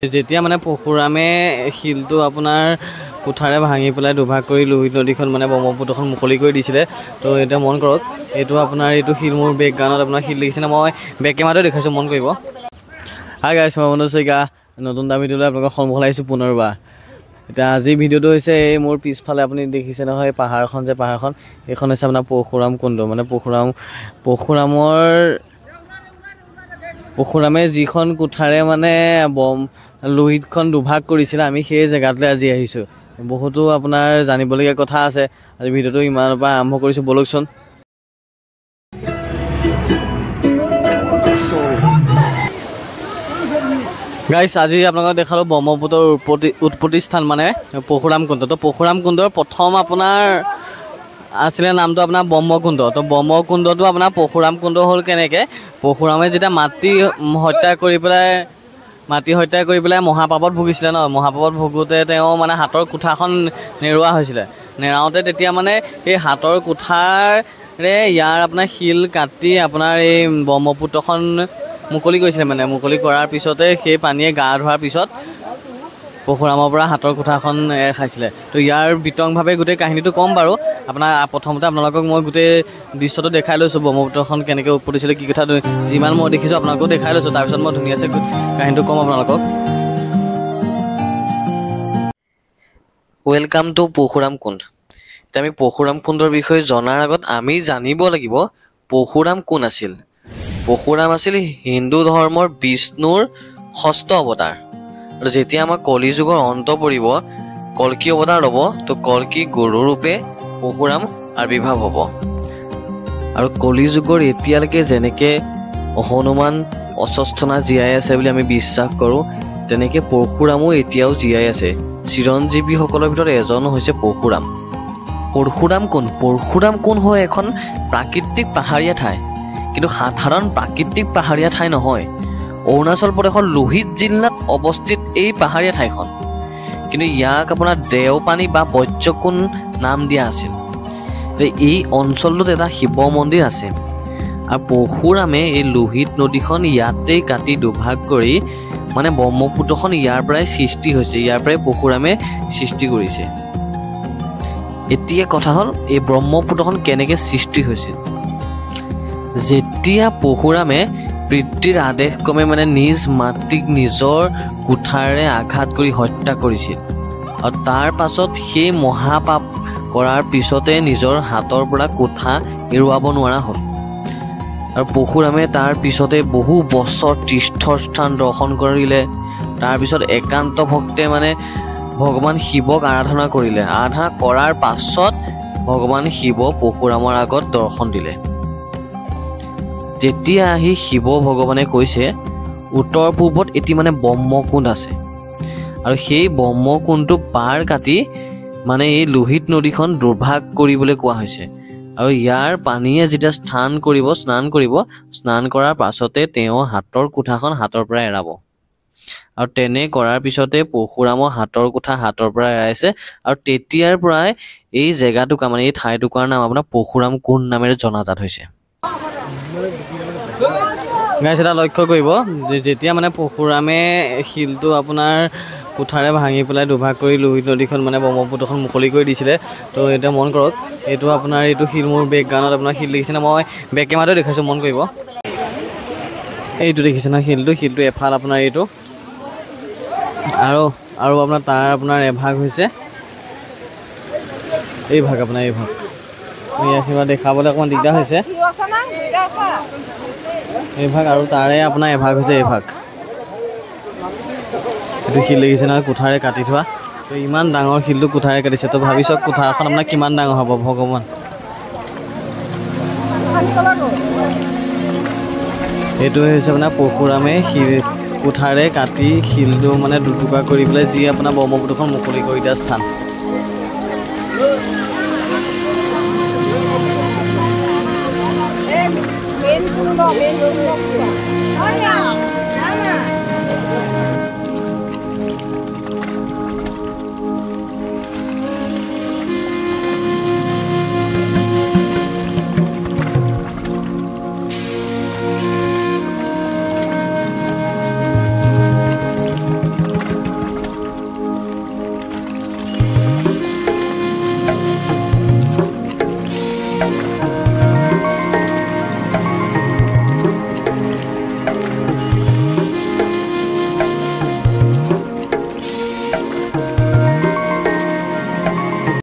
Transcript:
যেতিয়া মানে পৰশুৰামে শিলটো আপোনাৰ কুঠাৰে ভাঙি পেলাই দুভাগ কৰি লোহিত নদীখন মানে ব্ৰহ্মপুত্ৰখন মুকলি কৰি দিছিলে। তো এতিয়া মন কৰক, এইটো আপোনাৰ এইটো শিল মোৰ বেকগ্ৰাউণ্ডত আপোনাৰ শিল দেখিছেনে? মই বেক কেমেৰাটো দেখাইছোঁ, মন কৰিব। হাই গাইছ, মই মনোজ শইকীয়া, নতুন এটা ভিডিঅ'লৈ আপোনালোকক সন্মুখলৈ আহিছোঁ পুনৰবাৰ। এতিয়া আজিৰ ভিডিঅ'টো হৈছে এই মোৰ পিছফালে আপুনি দেখিছে নহয়, পাহাৰখন যে পাহাৰখন, এইখন হৈছে আপোনাৰ পৰশুৰাম কুণ্ড। মানে পৰশুৰামে যিখন কুঠাৰে মানে লোহিতখন দুভাগ কৰিছিলে, আমি সেই জেগাটোলৈ আজি আহিছোঁ। বহুতো আপোনাৰ জানিবলগীয়া কথা আছে। আজি ভিডিঅ'টো ইমানৰ পৰা আৰম্ভ কৰিছোঁ, বলকচোন। গাইছ, আজি আপোনালোকক দেখালোঁ ব্ৰহ্মপুত্ৰৰ উৎপত্তি স্থান মানে পৰশুৰাম কুণ্ড। তো পৰশুৰাম কুণ্ডৰ প্ৰথম আপোনাৰ আছিলে নামটো আপোনাৰ ব্ৰহ্মকুণ্ড। তো ব্ৰহ্মকুণ্ডটো আপোনাৰ পৰশুৰাম কুণ্ড হ'ল কেনেকৈ? পৰশুৰামে যেতিয়া মাটি হত্যা কৰি পেলাই মহাপাপত ভুগিছিলে ন, মহাপাপত ভুগোতে তেওঁ মানে হাতৰ কুঠাৰখন নেৰোৱা হৈছিলে। নেৰাওঁতে তেতিয়া মানে এই হাতৰ কুঠাৰে ইয়াৰ আপোনাৰ শিল কাটি আপোনাৰ এই ব্ৰহ্মপুত্ৰখন মুকলি কৰিছিলে। মানে মুকলি কৰাৰ পিছতে সেই পানীয়ে গা ধোৱাৰ পিছত পৰশুৰামৰ পৰা হাতৰ কুঠাৰখন খাইছিলে। তো ইয়াৰ বিতংভাৱে গোটেই কাহিনীটো ক'ম বাৰু। প্ৰথমতে আপোনালোকক মই গোটেই দৃশ্যটো দেখাই লৈছোঁ, ব্ৰহ্মপুত্ৰখন কেনেকৈ উৎপত্তিছিলে, কি কথা যিমান মই দেখিছোঁ আপোনালোকক দেখাই লৈছোঁ। তাৰপিছত মই ধুনীয়াকৈ কাহিনীটো ক'ম আপোনালোকক। ৱেলকাম টু পৰশুৰাম কুণ্ড। এতিয়া আমি পৰশুৰাম কুণ্ডৰ বিষয়ে জনাৰ আগত আমি জানিব লাগিব পৰশুৰাম কোন আছিল। পৰশুৰাম আছিল হিন্দু ধৰ্মৰ বিষ্ণুৰ ষষ্ঠ অৱতাৰ। আৰু যেতিয়া আমাৰ কলি যুগৰ অন্ত পৰিব, কল্কি অৱতাৰ ল'ব, তো কল্কি গুৰুৰূপে পৰশুৰাম আৱিৰ্ভাৱ হ'ব। আৰু কলি যুগৰ এতিয়ালৈকে যেনেকৈ হনুমান অস্বস্থনা জীয়াই আছে বুলি আমি বিশ্বাস কৰোঁ, তেনেকৈ পৰশুৰামো এতিয়াও জীয়াই আছে। চিৰঞ্জীৱীসকলৰ ভিতৰত এজন হৈছে পৰশুৰাম। পৰশুৰাম কোন হয় এখন প্ৰাকৃতিক পাহাৰীয়া ঠাই, কিন্তু সাধাৰণ প্ৰাকৃতিক পাহাৰীয়া ঠাই নহয়। অৰুণাচল প্ৰদেশৰ লোহিত জিলাত অৱস্থিত এই পাহাৰীয়া ঠাইখন, কিন্তু ইয়াক আপোনাৰ দেওপানী বা বজ্ৰকুণ্ড নাম দিয়া আছিল। এই অঞ্চলটোত এটা শিৱ মন্দিৰ আছে। আৰু পৰশুৰামে এই লোহিত নদীখন ইয়াতেই কাটি দুভাগ কৰি মানে ব্ৰহ্মপুত্ৰখন ইয়াৰ পৰাই সৃষ্টি হৈছে, ইয়াৰ পৰাই পৰশুৰামে সৃষ্টি কৰিছে। এতিয়া কথা হ'ল এই ব্ৰহ্মপুত্ৰখন কেনেকৈ সৃষ্টি হৈছিল। যেতিয়া পৰশুৰামে পিতৃৰ আদেশক্ৰমে মানে নিজ মাতৃক নিজৰ কুঠাৰে আঘাত কৰি হত্যা কৰিছিল, আৰু তাৰ পাছত সেই মহাপাপ কৰাৰ পিছতে নিজৰ হাতৰ পৰা কুঠা এৰুৱাব নোৱাৰা হ'ল। আৰু পৰশুৰামে তাৰ পিছতে বহু বছৰ তীৰ্থস্থান দৰ্শন কৰিলে। তাৰপিছত একান্ত ভক্তে মানে ভগৱান শিৱক আৰাধনা কৰিলে। আৰাধনা কৰাৰ পাছত ভগৱান শিৱ পৰশুৰামৰ আগত দৰ্শন দিলে। যেতিয়া আহি শিৱ ভগৱানে কৈছে উত্তৰ পূৰ্বত এটি মানে ব্ৰহ্মকুণ্ড আছে, আৰু সেই ব্ৰহ্মকুণ্ডটো পাৰ কাটি মানে এই লোহিত নদীখন দুভাগ কৰিবলৈ কোৱা হৈছে। আৰু ইয়াৰ পানীয়ে যেতিয়া স্নান কৰাৰ পাছতে তেওঁ হাতৰ কুঠাখন হাতৰ পৰা এৰাব। আৰু তেনে কৰাৰ পিছতে পৰশুৰামৰ হাতৰ কুঠা হাতৰ পৰা এৰাইছে। আৰু তেতিয়াৰ পৰাই এই জেগাটুকুৰা মানে এই ঠাইটুকুৰাৰ নাম আপোনাৰ পৰশুৰাম কুণ্ড নামেৰে জনাজাত হৈছে। গাইছ, এটা লক্ষ্য কৰিব, যেতিয়া মানে পৰশুৰামে শিলটো আপোনাৰ কুঠাৰে ভাঙি পেলাই দুভাগ কৰি লোহিত নদীখন মানে ব্ৰহ্মপুত্ৰখন মুকলি কৰি দিছিলে। তো এতিয়া মন কৰক, এইটো আপোনাৰ এইটো শিল মোৰ বেকগ্ৰাউণ্ডত আপোনাৰ শিল দেখিছেনে? মই বেক কেমেৰাটো দেখাইছোঁ, মন কৰিব। এইটো দেখিছে নহয় শিলটো এফাল আপোনাৰ এইটো, আৰু আপোনাৰ তাৰ আপোনাৰ এভাগ হৈছে এই ভাগ আপোনাৰ এই ভাগ। ইয়াত দেখাবলৈ অকণমান দিগদাৰ হৈছে এই ভাগ, আৰু তাৰে আপোনাৰ এভাগ হৈছে এই ভাগ। এইটো শিল দেখিছে নহয় কুঠাৰে কাটি থোৱা। তো ইমান ডাঙৰ শিলটো কুঠাৰে কাটিছে। তো ভাবি চাওক কুঠাৰখন আপোনাৰ কিমান ডাঙৰ হ'ব ভগৱান। এইটো হৈছে আপোনাৰ পৰশুৰামে কুঠাৰে কাটি শিলটো মানে দুটুকুৰা কৰি পেলাই যি আপোনাৰ ব্ৰহ্মপুত্ৰখন মুকলি কৰি দিয়া স্থান।